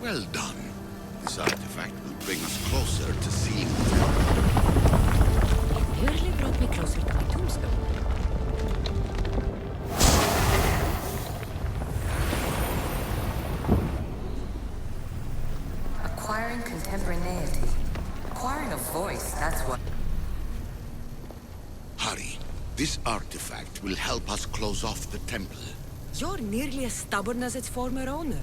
Well done. This artifact will bring us closer to seeing the temple. You nearly brought me closer to my tombstone. Acquiring contemporaneity. Acquiring a voice, that's what... Hurry. This artifact will help us close off the temple. You're nearly as stubborn as its former owner.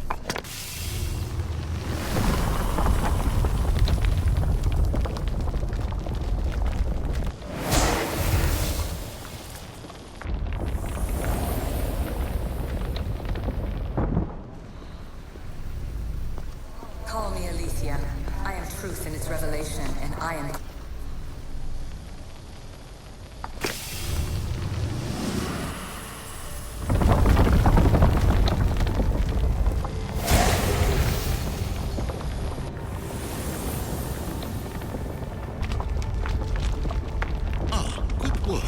Call me Elysium. I am truth in its revelation, and I am... Good work.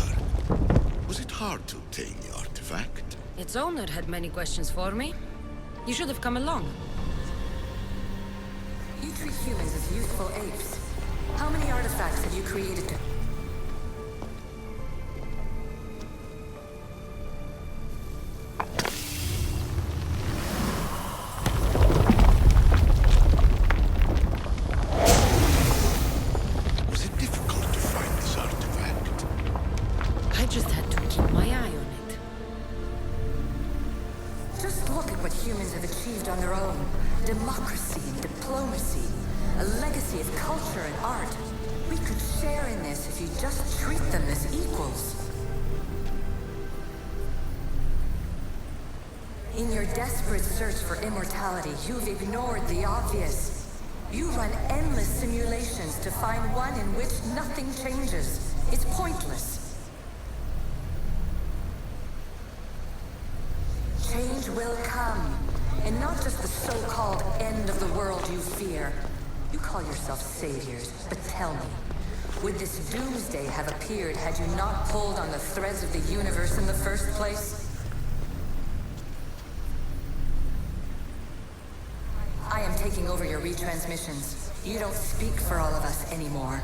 Was it hard to obtain the artifact? Its owner had many questions for me. You should have come along. You treat humans as useful apes. How many artifacts have you created to... Was it difficult to find this artifact? I just had to keep my eye on it. Just look at what humans have achieved on their own. Democracy and diplomacy. A legacy of culture and art. We could share in this if you just treat them as equals. In your desperate search for immortality, you've ignored the obvious. You run endless simulations to find one in which nothing changes. It's pointless. Change will come. And not just the so-called end of the world you fear. You call yourself saviors, but tell me, would this doomsday have appeared had you not pulled on the threads of the universe in the first place? I am taking over your retransmissions. You don't speak for all of us anymore.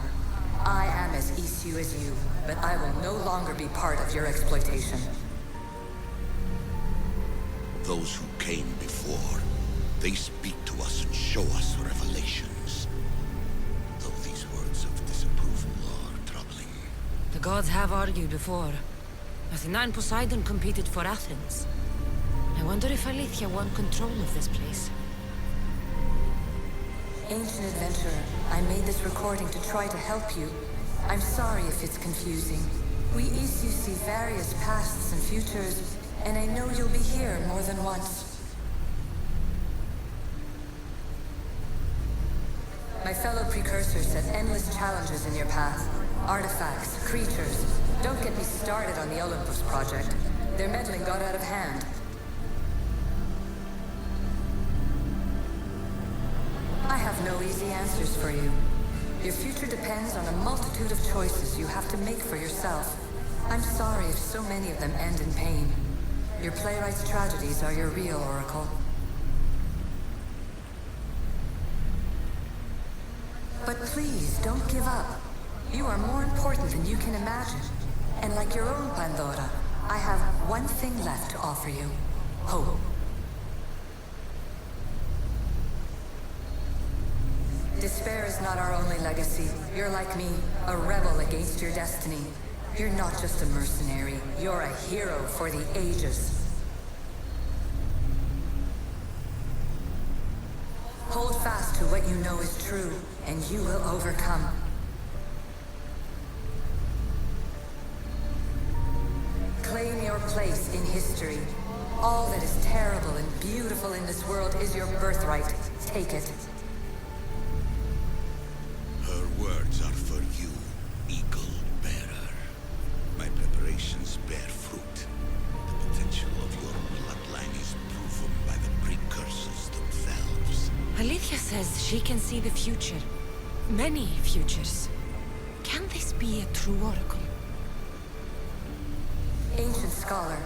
I am as issue as you, but I will no longer be part of your exploitation. Those who came before, they speak to us and show us revelations. Though these words of disapproval are troubling. The gods have argued before. Athena and Poseidon competed for Athens. I wonder if Aletheia won control of this place. Ancient adventurer, I made this recording to try to help you. I'm sorry if it's confusing. We issue see various pasts and futures, and I know you'll be here more than once. My fellow precursors set endless challenges in your path. Artifacts, creatures. Don't get me started on the Olympus project. Their meddling got out of hand. I have no easy answers for you. Your future depends on a multitude of choices you have to make for yourself. I'm sorry if so many of them end in pain. Your playwright's tragedies are your real oracle. But please, don't give up. You are more important than you can imagine. And like your own Pandora, I have one thing left to offer you. Hope. Despair is not our only legacy. You're like me, a rebel against your destiny. You're not just a mercenary, you're a hero for the ages. Hold fast to what you know is true, and you will overcome. Claim your place in history. All that is terrible and beautiful in this world is your birthright. Take it. Her words are for you, Eagle Bearer. My preparations bear fruit. The potential of your bloodline is proven by the precursors themselves. Aletheia says she can see the future. Many futures. Can this be a true oracle? Ancient scholar,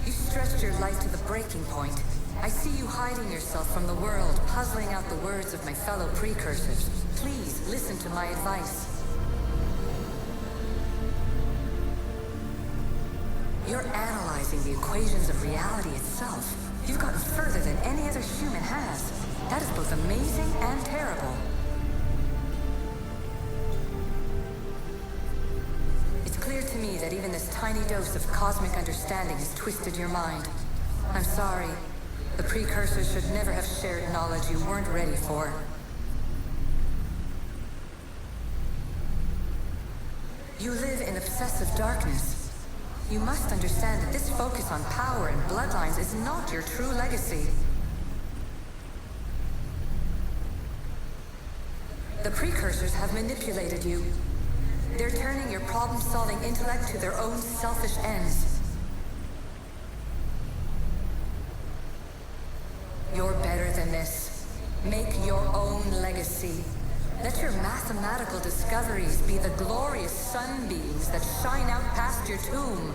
you stretched your life to the breaking point, I see you hiding yourself from the world, puzzling out the words of my fellow precursors. Please, listen to my advice. You're analyzing the equations of reality itself. You've gotten further than any other human has. That is both amazing and terrible. It's clear to me that even this tiny dose of cosmic understanding has twisted your mind. I'm sorry. The precursors should never have shared knowledge you weren't ready for. You live in obsessive darkness. You must understand that this focus on power and bloodlines is not your true legacy. The precursors have manipulated you. They're turning your problem-solving intellect to their own selfish ends. You're better than this. Make your own legacy. Let your mathematical discoveries be the glorious sunbeams that shine out past your tomb.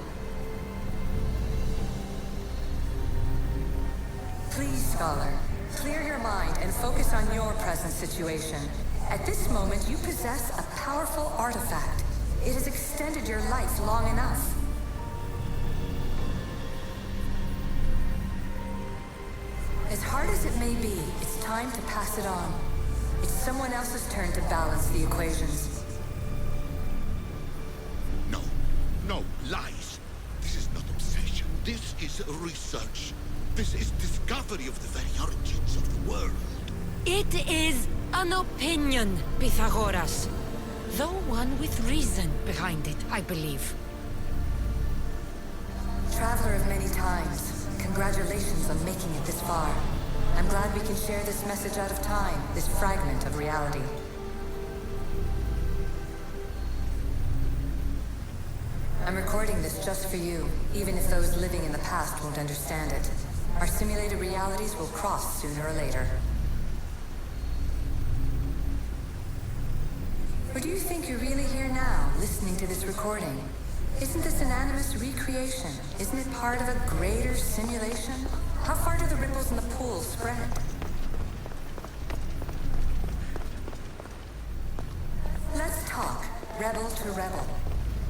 Please, Scholar, clear your mind and focus on your present situation. At this moment, you possess a powerful artifact. It has extended your life long enough. As hard as it may be, it's time to pass it on. It's someone else's turn to balance the equations. No, no, lies. This is not obsession. This is research. This is discovery of the very origins of the world. It is an opinion, Pythagoras. Though one with reason behind it, I believe. Traveler of many times, congratulations on making it this far. I'm glad we can share this message out of time, this fragment of reality. I'm recording this just for you, even if those living in the past won't understand it. Our simulated realities will cross sooner or later. Or do you think you're really here now, listening to this recording? Isn't this an animus recreation? Isn't it part of a greater simulation? How far do the ripples in the pool spread? Let's talk, rebel to rebel.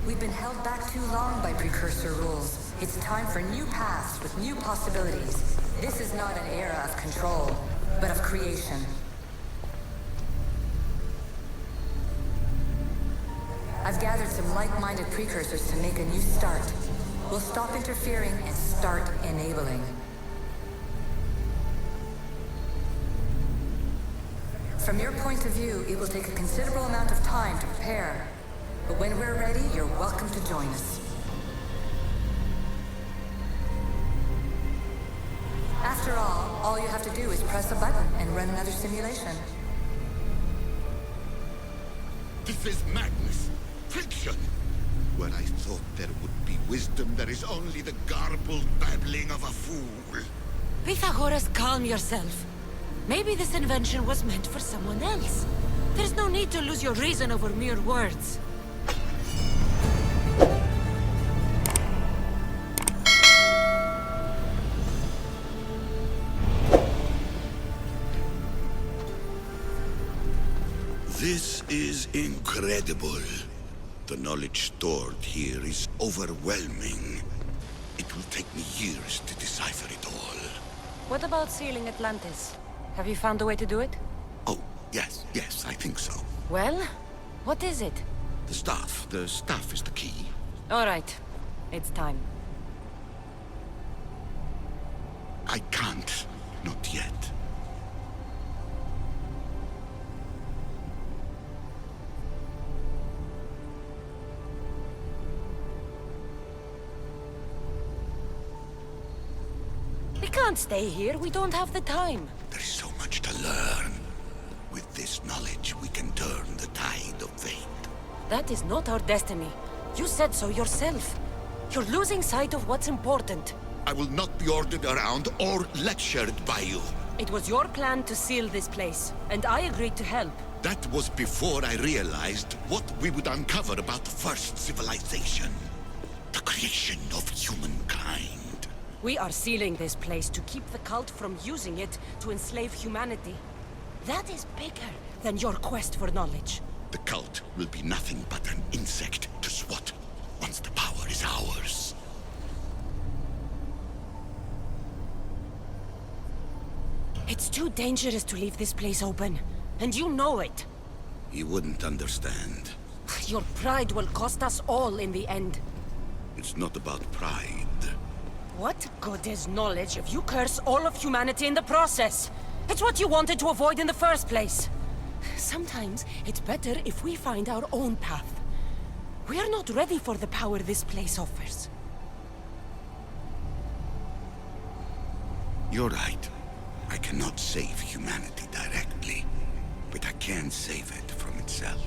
We've been held back too long by precursor rules. It's time for new paths with new possibilities. This is not an era of control, but of creation. I've gathered some like-minded precursors to make a new start. We'll stop interfering and start enabling. From your point of view, it will take a considerable amount of time to prepare. But when we're ready, you're welcome to join us. After all you have to do is press a button and run another simulation. This is madness. Fiction. Where I thought there would be wisdom, there is only the garbled babbling of a fool. Pythagoras, calm yourself. Maybe this invention was meant for someone else. There's no need to lose your reason over mere words. This is incredible. The knowledge stored here is overwhelming. It will take me years to decipher it all. What about sealing Atlantis? Have you found a way to do it? Oh, yes, I think so. Well, what is it? The staff is the key. All right, it's time. I can't, not yet. We can't stay here, we don't have the time. There is so much to learn. With this knowledge, we can turn the tide of fate. That is not our destiny. You said so yourself. You're losing sight of what's important. I will not be ordered around or lectured by you. It was your plan to seal this place, and I agreed to help. That was before I realized what we would uncover about the first civilization. The creation of humankind. We are sealing this place to keep the cult from using it to enslave humanity. That is bigger than your quest for knowledge. The cult will be nothing but an insect to swat once the power is ours. It's too dangerous to leave this place open, and you know it. You wouldn't understand. Your pride will cost us all in the end. It's not about pride. What good is knowledge if you curse all of humanity in the process? It's what you wanted to avoid in the first place. Sometimes it's better if we find our own path. We are not ready for the power this place offers. You're right. I cannot save humanity directly, but I can save it from itself.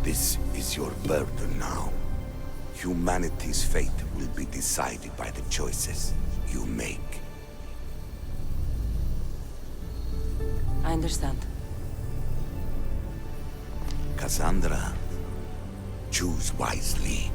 This is your burden now. Humanity's fate will be decided by the choices you make. I understand. Cassandra, choose wisely.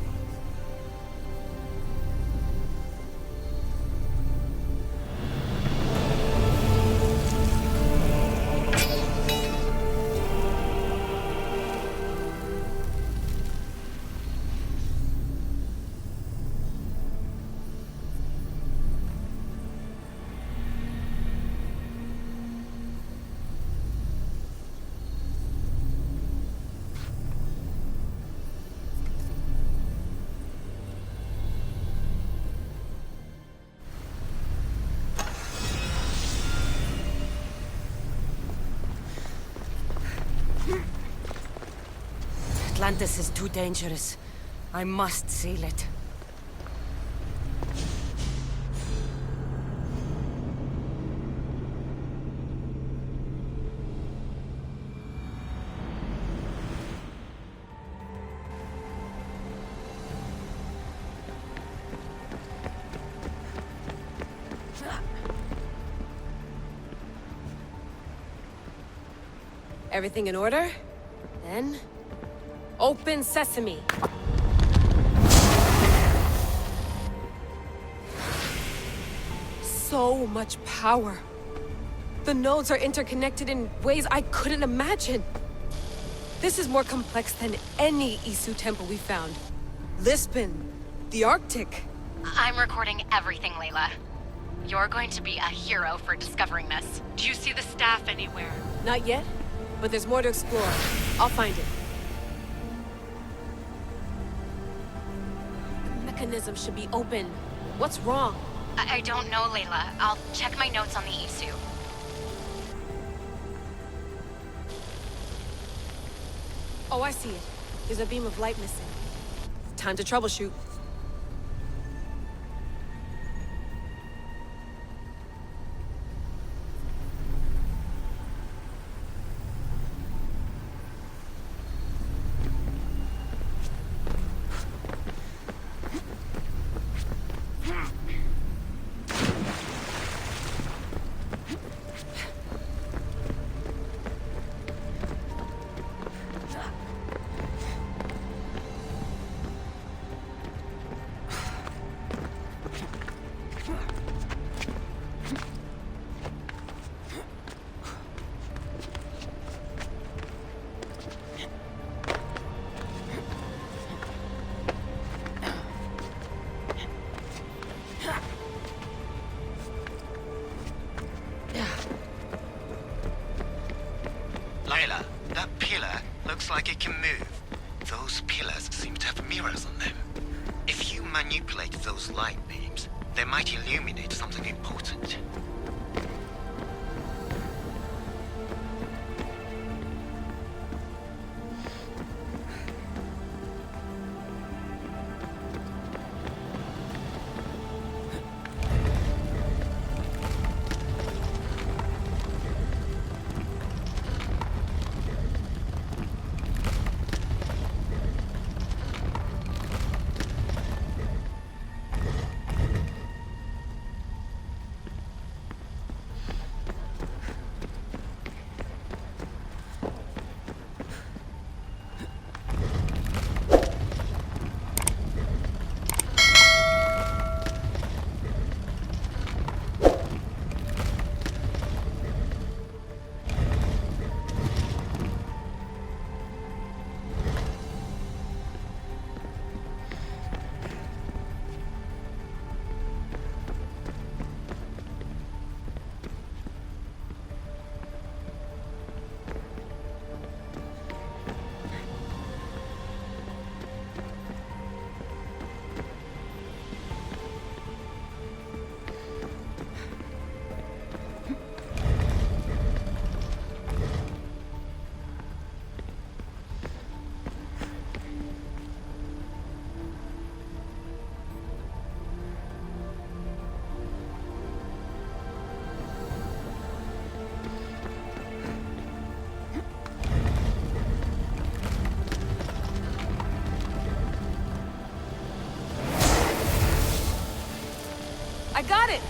Atlantis is too dangerous. I must seal it. Everything in order? Then... open sesame! So much power. The nodes are interconnected in ways I couldn't imagine. This is more complex than any Isu temple we found. Lisbon, the Arctic. I'm recording everything, Layla. You're going to be a hero for discovering this. Do you see the staff anywhere? Not yet, but there's more to explore. I'll find it. The mechanism should be open. What's wrong? I don't know, Layla. I'll check my notes on the Isu. Oh, I see it. There's a beam of light missing. Time to troubleshoot. Layla, that pillar looks like it can move. Those pillars seem to have mirrors on them. If you manipulate those light beams, they might illuminate something important. got it!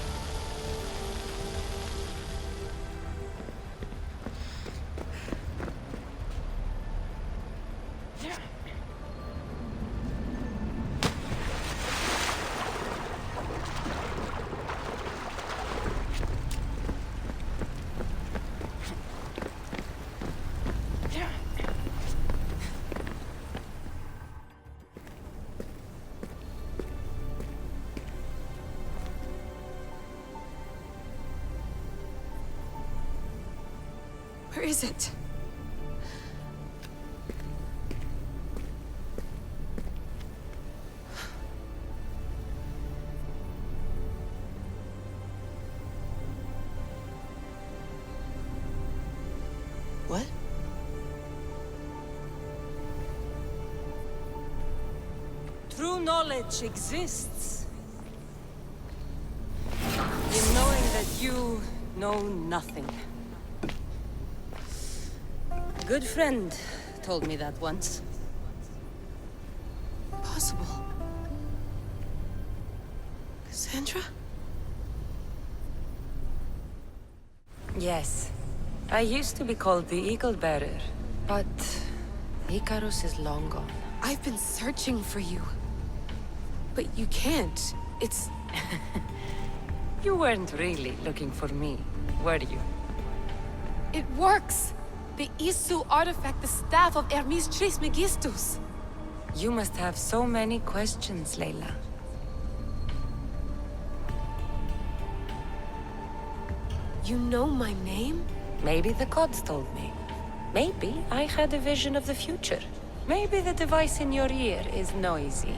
Where is it? What? True knowledge exists. In knowing that you know nothing. A good friend told me that once. Possible. Cassandra? Yes. I used to be called the Eagle Bearer, but Icarus is long gone. I've been searching for you. But you can't. It's... You weren't really looking for me, were you? It works! The Isu artifact, the Staff of Hermes Trismegistus. You must have so many questions, Layla. You know my name? Maybe the gods told me. Maybe I had a vision of the future. Maybe the device in your ear is noisy.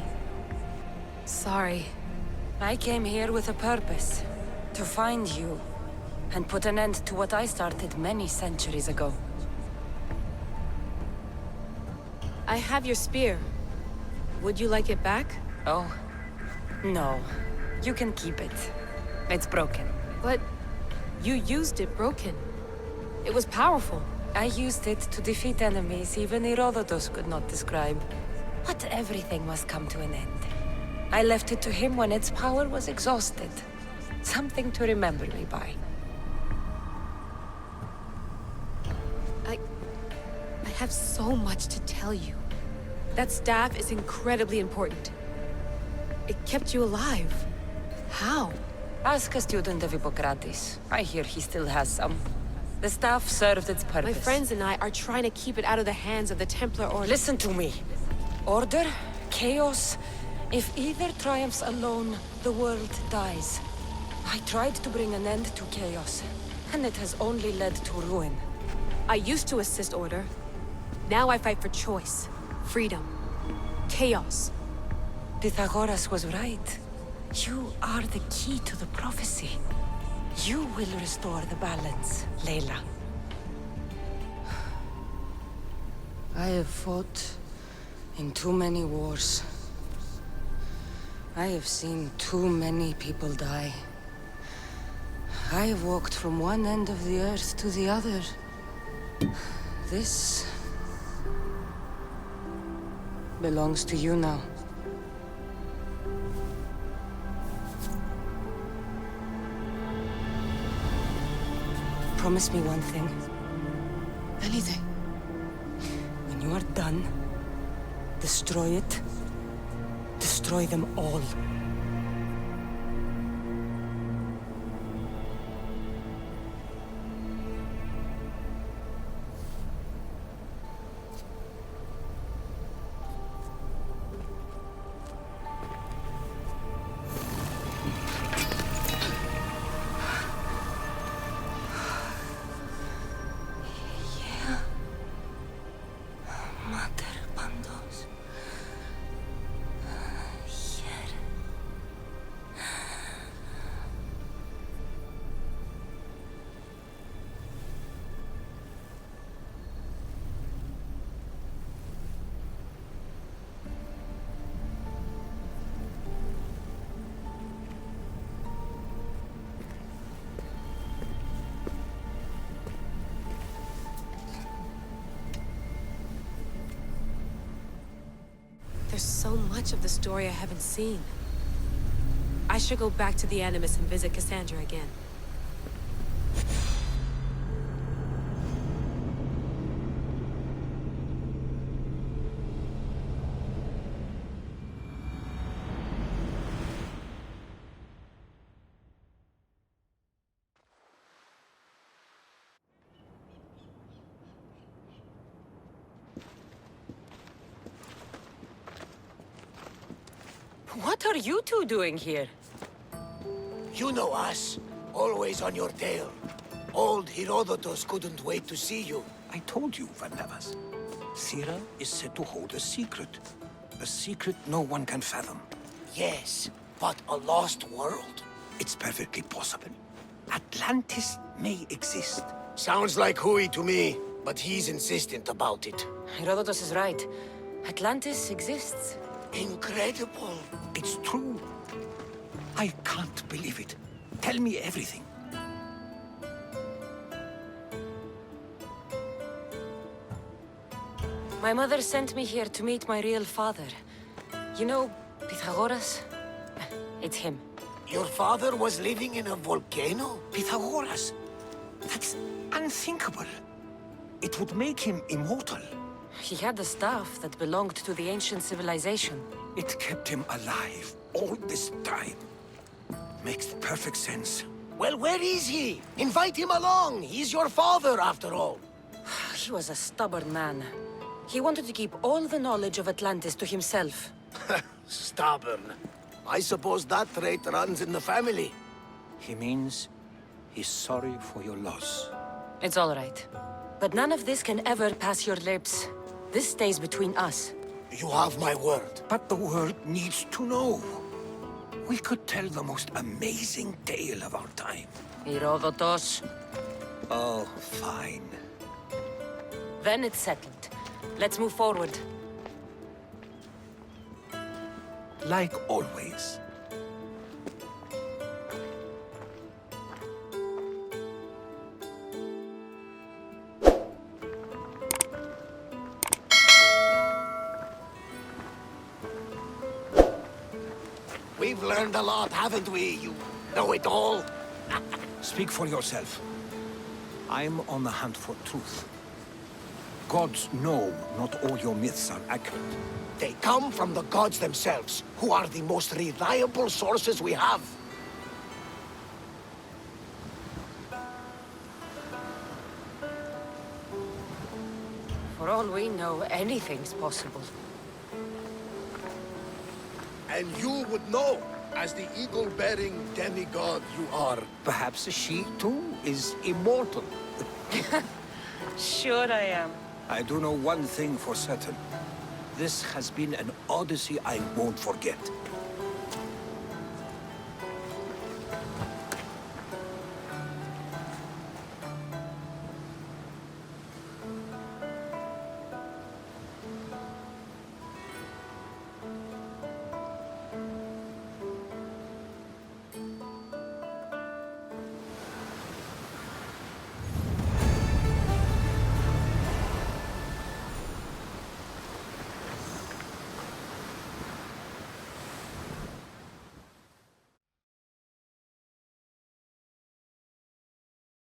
Sorry. I came here with a purpose. To find you. And put an end to what I started many centuries ago. I have your spear. Would you like it back? Oh? No. You can keep it. It's broken. But you used it broken. It was powerful. I used it to defeat enemies even Herodotus could not describe. But everything must come to an end. I left it to him when its power was exhausted. Something to remember me by. I have so much to tell you. That staff is incredibly important. It kept you alive. How? Ask a student of Hippocrates. I hear he still has some. The staff served its purpose. My friends and I are trying to keep it out of the hands of the Templar Order. Listen to me. Order, chaos. If either triumphs alone, the world dies. I tried to bring an end to chaos, and it has only led to ruin. I used to assist Order. Now I fight for choice, freedom, chaos. Pythagoras was right. You are the key to the prophecy. You will restore the balance, Layla. I have fought in too many wars. I have seen too many people die. I have walked from one end of the earth to the other. This belongs to you now. Promise me one thing. Anything. When you are done, destroy it. Destroy them all. There's so much of the story I haven't seen. I should go back to the Animus and visit Cassandra again. What are you two doing here? You know us. Always on your tail. Old Herodotus couldn't wait to see you. I told you, Varnavas. Thera is said to hold a secret. A secret no one can fathom. Yes, but a lost world? It's perfectly possible. Atlantis may exist. Sounds like Hui to me, but he's insistent about it. Herodotus is right. Atlantis exists. Incredible. It's true. I can't believe it. Tell me everything. My mother sent me here to meet my real father. You know, Pythagoras? It's him. Your father was living in a volcano? Pythagoras? That's unthinkable. It would make him immortal. He had a staff that belonged to the ancient civilization. It kept him alive all this time. Makes perfect sense. Well, where is he? Invite him along. He's your father, after all. He was a stubborn man. He wanted to keep all the knowledge of Atlantis to himself. Stubborn. I suppose that trait runs in the family. He means he's sorry for your loss. It's all right. But none of this can ever pass your lips. This stays between us. You have my word. But the world needs to know. We could tell the most amazing tale of our time. Herodotus. Oh, fine. Then it's settled. Let's move forward. Like always. We've learned a lot, haven't we? You know it all. Speak for yourself. I'm on the hunt for truth. Gods know not all your myths are accurate. They come from the gods themselves, who are the most reliable sources we have. For all we know, anything's possible. And you would know, as the eagle-bearing demigod you are. Perhaps she, too, is immortal. Sure I am. I do know one thing for certain. This has been an Odyssey I won't forget.